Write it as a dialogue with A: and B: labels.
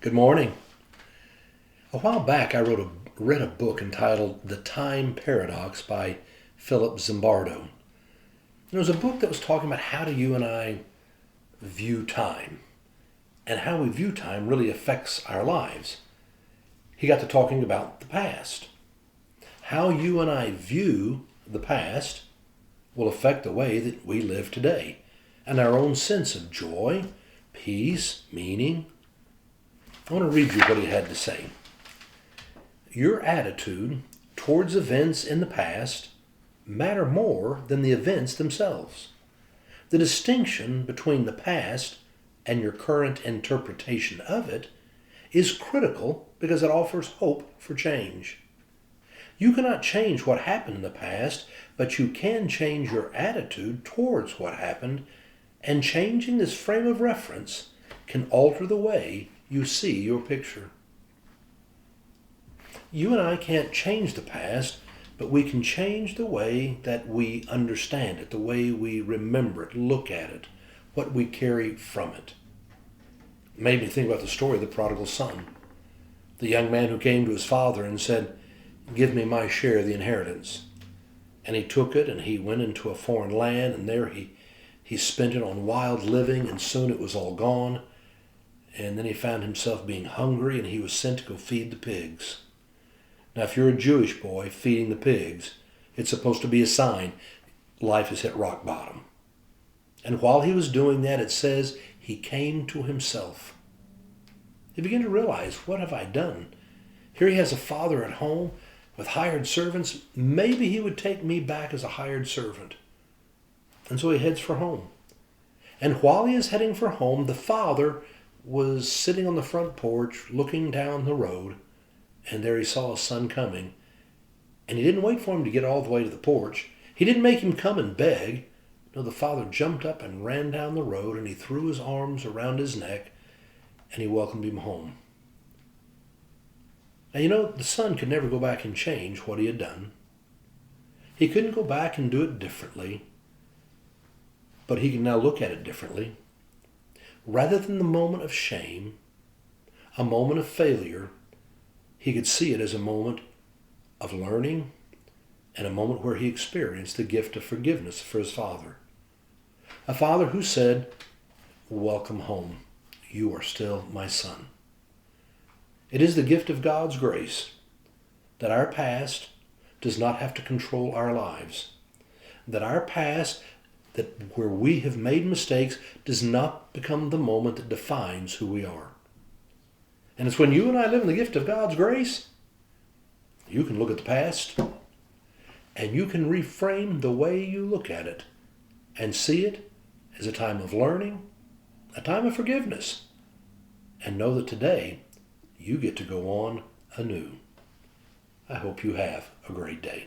A: Good morning. A while back, I read a book entitled The Time Paradox by Philip Zimbardo. It was a book that was talking about how do you and I view time, and how we view time really affects our lives. He got to talking about the past. How you and I view the past will affect the way that we live today, and our own sense of joy, peace, meaning. I want to read you what he had to say. Your attitude towards events in the past matter more than the events themselves. The distinction between the past and your current interpretation of it is critical because it offers hope for change. You cannot change what happened in the past, but you can change your attitude towards what happened, and changing this frame of reference can alter the way you see your picture. You and I can't change the past, but we can change the way that we understand it, the way we remember it, look at it, what we carry from it. It made me think about the story of the prodigal son, the young man who came to his father and said, "Give me my share of the inheritance." And he took it and he went into a foreign land, and there he spent it on wild living, and soon it was all gone. And then he found himself being hungry, and he was sent to go feed the pigs. Now, if you're a Jewish boy feeding the pigs, it's supposed to be a sign life has hit rock bottom. And while he was doing that, it says he came to himself. He began to realize, what have I done? Here he has a father at home with hired servants. Maybe he would take me back as a hired servant. And so he heads for home. And while he is heading for home, the father was sitting on the front porch looking down the road, and there he saw his son coming. And he didn't wait for him to get all the way to the porch. He didn't make him come and beg. No, the father jumped up and ran down the road, and he threw his arms around his neck, and he welcomed him home. Now, the son could never go back and change what he had done. He couldn't go back and do it differently, but he can now look at it differently. Rather than the moment of shame, a moment of failure, he could see it as a moment of learning and a moment where he experienced the gift of forgiveness for his father. A father who said, "Welcome home. You are still my son." It is the gift of God's grace that our past does not have to control our lives. That our past, that where we have made mistakes, does not become the moment that defines who we are. And it's when you and I live in the gift of God's grace, you can look at the past and you can reframe the way you look at it and see it as a time of learning, a time of forgiveness, and know that today you get to go on anew. I hope you have a great day.